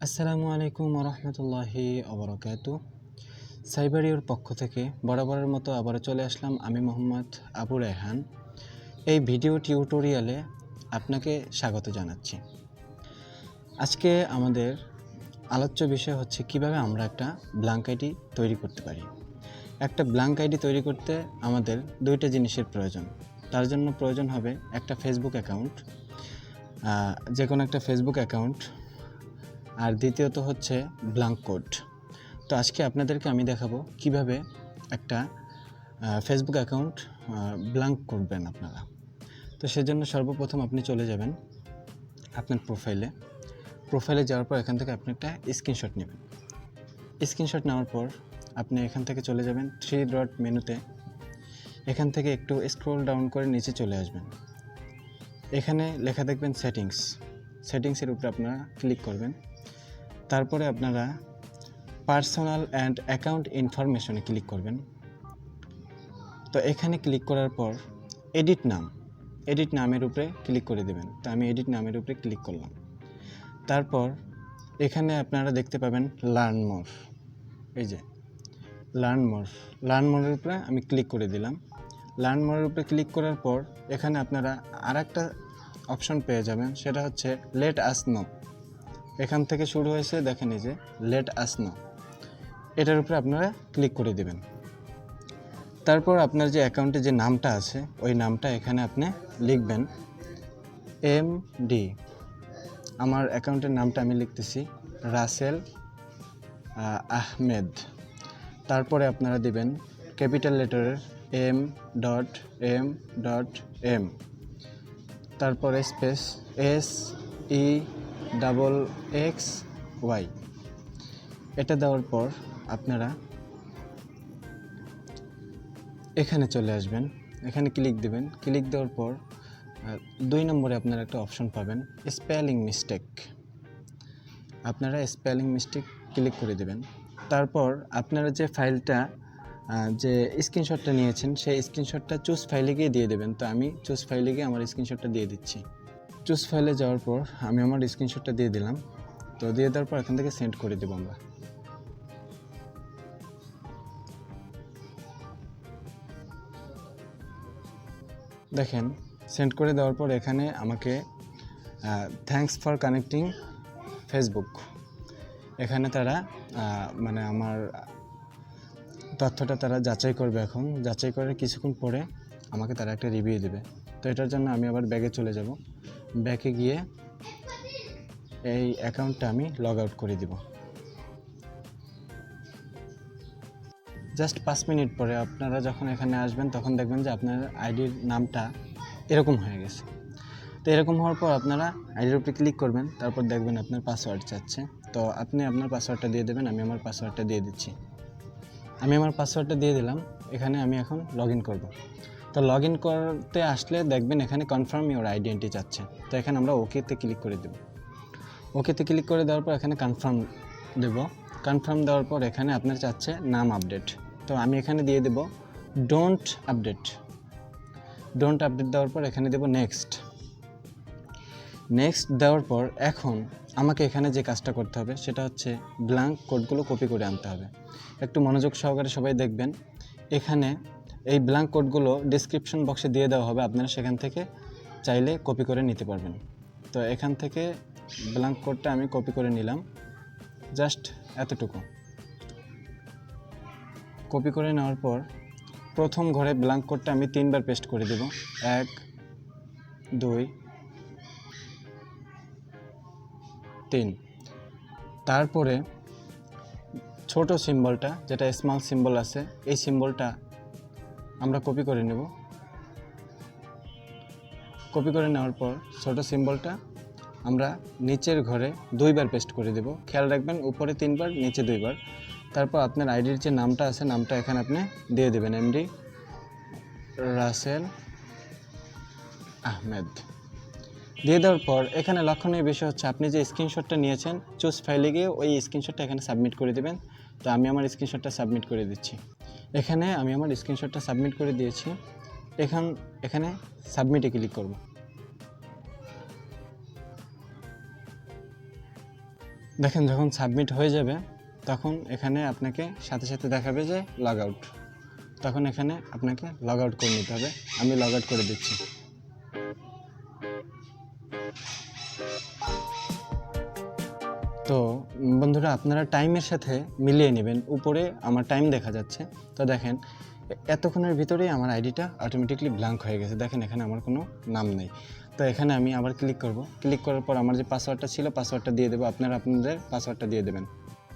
আসসালামু আলাইকুম রহমতুল্লাহি ওবরাকাতু। সাইবারিওর পক্ষ থেকে বরাবরের মতো আবারও চলে আসলাম আমি মোহাম্মদ আবু রায়হান। এই ভিডিও টিউটোরিয়ালে আপনাকে স্বাগত জানাচ্ছি। আজকে আমাদের আলোচ্য বিষয় হচ্ছে কিভাবে আমরা একটা ব্ল্যাঙ্ক আইডি তৈরি করতে পারি। একটা ব্ল্যাঙ্ক আইডি তৈরি করতে আমাদের দুইটা জিনিসের প্রয়োজন। তার জন্য প্রয়োজন হবে একটা ফেসবুক অ্যাকাউন্ট, যে কোনো একটা ফেসবুক অ্যাকাউন্ট, আর দ্বিতীয়ত হচ্ছে ব্ল্যাঙ্ক কোড। তো আজকে আপনাদেরকে আমি দেখাবো কিভাবে একটা ফেসবুক অ্যাকাউন্ট ব্ল্যাঙ্ক করবেন আপনারা। তো সেজন্য সর্বপ্রথম আপনি চলে যাবেন আপনার প্রোফাইলে যাওয়ার পর এখান থেকে আপনি একটা স্ক্রিনশট নেবেন। স্ক্রিনশট নেওয়ার পর আপনি এখান থেকে চলে যাবেন 3 ডট মেনুতে। এখান থেকে একটু স্ক্রল ডাউন করে নিচে চলে আসবেন। এখানে লেখা দেখবেন সেটিংসের উপরে আপনারা ক্লিক করবেন। তারপরে আপনারা পার্সোনাল অ্যান্ড অ্যাকাউন্ট ইনফরমেশনে ক্লিক করবেন। তো এখানে ক্লিক করার পর এডিট নামের উপরে ক্লিক করে দেবেন। তো আমি এডিট নামের উপরে ক্লিক করলাম। তারপর এখানে আপনারা দেখতে পাবেন লার্ন মোর। এই যে লার্ন মোরের উপরে আমি ক্লিক করে দিলাম। লার্ন মোরের উপরে ক্লিক করার পর এখানে আপনারা আরেকটা অপশন পেয়ে যাবেন, সেটা হচ্ছে লেট আস নো। এখান থেকে শুরু হয়েছে, দেখেন এই যে লেট আস নো, এটার উপরে আপনারা ক্লিক করে দেবেন। তারপর আপনার যে অ্যাকাউন্টে যে নামটা আছে ওই নামটা এখানে আপনি লিখবেন MD। আমার অ্যাকাউন্টের নামটা আমি লিখতেছি রাসেল আহমেদ। তারপরে আপনারা দিবেন ক্যাপিটাল লেটারের M.M.M, তারপরে স্পেস SEXXY। এটা দেওয়ার পর আপনারা এখানে চলে আসবেন, এখানে ক্লিক দিবেন। ক্লিক দেওয়ার পর 2 নম্বরে আপনারা একটা অপশন পাবেন স্পেলিং মিস্টেক। আপনারা স্পেলিং মিস্টেক ক্লিক করে দেবেন। তারপর আপনারা যে ফাইলটা যে স্ক্রিনশটটা নিয়েছেন সেই স্ক্রিনশটটা চুজ ফাইলে গিয়ে দিয়ে দেবেন। তো আমি চুজ ফাইলে গিয়ে আমার স্ক্রিনশটটা দিয়ে দিচ্ছি। চুজ ফাইলে যাওয়ার পর আমি আমার স্ক্রিনশটটা দিয়ে দিলাম। তো দিয়ে দেওয়ার পর এখান থেকে সেন্ড করে দেবো আমরা। দেখেন সেন্ড করে দেওয়ার পর এখানে আমাকে থ্যাঙ্কস ফর কানেক্টিং ফেসবুক, এখানে তারা মানে আমার তথ্যটা তারা যাচাই করবে। এখন যাচাই করে কিছুক্ষণ পরে আমাকে তারা একটা রিভিউ দেবে। তো এটার জন্য আমি আবার ব্যাগে চলে যাব। ব্যাকে গিয়ে এই অ্যাকাউন্টটা আমি লগ আউট করে দিব। জাস্ট 5 মিনিট পরে আপনারা যখন এখানে আসবেন তখন দেখবেন যে আপনার আইডির নামটা এরকম হয়ে গেছে। তো এরকম হওয়ার পর আপনারা আইডির উপরে ক্লিক করবেন। তারপর দেখবেন আপনার পাসওয়ার্ড চাচ্ছে। তো আপনি আপনার পাসওয়ার্ডটা দিয়ে দেবেন। আমি আমার পাসওয়ার্ডটা দিয়ে দিচ্ছি। আমি আমার পাসওয়ার্ডটা দিয়ে দিলাম। এখানে আমি এখন লগ ইন করবো। তো লগ ইন করতে আসলে দেখবেন এখানে কনফার্ম ইউর আইডেন্টি চাচ্ছে। তো এখানে আমরা ওকেতে ক্লিক করে দেব। ওকেতে ক্লিক করে দেওয়ার পর এখানে কনফার্ম দেব। কনফার্ম দেওয়ার পর এখানে আপনার চাচ্ছে নাম আপডেট। তো আমি এখানে দিয়ে দেব ডোন্ট আপডেট দেওয়ার পর এখানে দেব নেক্সট দেওয়ার পর এখন আমাকে এখানে যে কাজটা করতে হবে সেটা হচ্ছে ব্ল্যাঙ্ক কোডগুলো কপি করে আনতে হবে। একটু মনোযোগ সহকারে সবাই দেখবেন। এখানে এই ব্ল্যাঙ্ক কোডগুলো ডেসক্রিপশন বক্সে দিয়ে দেওয়া হবে, আপনারা সেখান থেকে চাইলে কপি করে নিতে পারবেন। তো এখান থেকে ব্ল্যাঙ্ক কোডটা আমি কপি করে নিলাম, জাস্ট এতটুকু। কপি করে নেওয়ার পর প্রথম ঘরে ব্ল্যাঙ্ক কোডটা আমি 3 বার পেস্ট করে দেব। 1 2 3। তারপরে ছোট সিম্বলটা, যেটা স্মল সিম্বল আছে, এই সিম্বলটা আমরা কপি করে নেব। কপি করে নেওয়ার পর ছোট সিম্বলটা আমরা নিচের ঘরে 2 বার পেস্ট করে দেব। খেয়াল রাখবেন উপরে 3 বার, নিচে 2 বার। তারপর আপনার আইডির যে নামটা আছে নামটা এখানে আপনি দিয়ে দেবেন MD রাসেল আহমেদ। দিয়ে দেওয়ার পর এখানে লক্ষণীয় বিষয় হচ্ছে আপনি যে স্ক্রিনশটটা নিয়েছেন চুজ ফাইলে গিয়ে ওই স্ক্রিনশটটা এখানে সাবমিট করে দেবেন। তো আমি আমার স্ক্রিনশটটা সাবমিট করে দিচ্ছি। এখানে আমি আমার স্ক্রিনশটটা সাবমিট করে দিয়েছি। এখানে সাবমিটে ক্লিক করব। দেখেন যখন সাবমিট হয়ে যাবে তখন এখানে আপনাকে সাথে সাথে দেখাবে যে লগ আউট, তখন এখানে আপনাকে লগ আউট করে নিতে হবে। আমি লগ আউট করে দিচ্ছি। তো বন্ধুরা আপনারা টাইমের সাথে মিলিয়ে নেবেন, উপরে আমার টাইম দেখা যাচ্ছে। তো দেখেন এতক্ষণের ভিতরেই আমার আইডিটা অটোমেটিকলি ব্ল্যাঙ্ক হয়ে গেছে। দেখেন এখানে আমার কোনো নাম নেই। তো এখানে আমি আবার ক্লিক করব, ক্লিক করার পর আমার যে পাসওয়ার্ডটা ছিল পাসওয়ার্ডটা দিয়ে দেবো, আপনারা আপনাদের পাসওয়ার্ডটা দিয়ে দেবেন।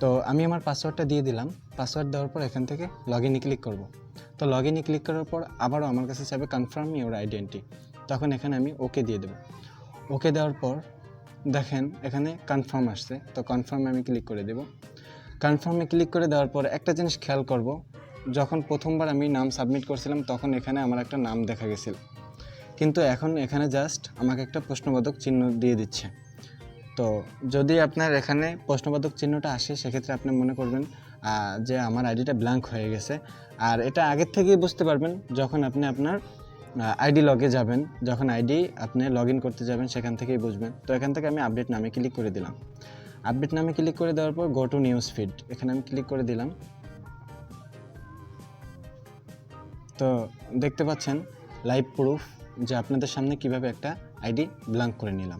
তো আমি আমার পাসওয়ার্ডটা দিয়ে দিলাম। পাসওয়ার্ড দেওয়ার পর এখান থেকে লগ ইনে ক্লিক করব। তো লগ ইনে ক্লিক করার পর আবারও আমার কাছে চাইবে কনফার্ম ইউর আইডেন্টি, তখন এখানে আমি ওকে দিয়ে দেবো। ওকে দেওয়ার পর দেখেন এখানে কনফার্ম আসছে, তো কনফার্মে আমি ক্লিক করে দেব। কনফার্মে ক্লিক করে দেওয়ার পর একটা জিনিস খেয়াল করব, যখন প্রথমবার আমি নাম সাবমিট করছিলাম তখন এখানে আমার একটা নাম দেখা গেছিল, কিন্তু এখন এখানে জাস্ট আমাকে একটা প্রশ্নবোধক চিহ্ন দিয়ে দিচ্ছে। তো যদি আপনার এখানে প্রশ্নবোধক চিহ্নটা আসে সেক্ষেত্রে আপনি মনে করবেন যে আমার আইডিটা ব্ল্যাঙ্ক হয়ে গেছে। আর এটা আগের থেকেই বুঝতে পারবেন যখন আপনি আপনার আইডি লগে যাবেন, যখন আইডি আপনি লগ ইন করতে যাবেন সেখান থেকেই বুঝবেন। তো এখান থেকে আমি আপডেট নামে ক্লিক করে দিলাম। আপডেট নামে ক্লিক করে দেওয়ার পর গো টু নিউজ ফিড, এখানে আমি ক্লিক করে দিলাম। তো দেখতে পাচ্ছেন লাইভ প্রুফ যে আপনাদের সামনে কিভাবে একটা আইডি ব্ল্যাঙ্ক করে নিলাম।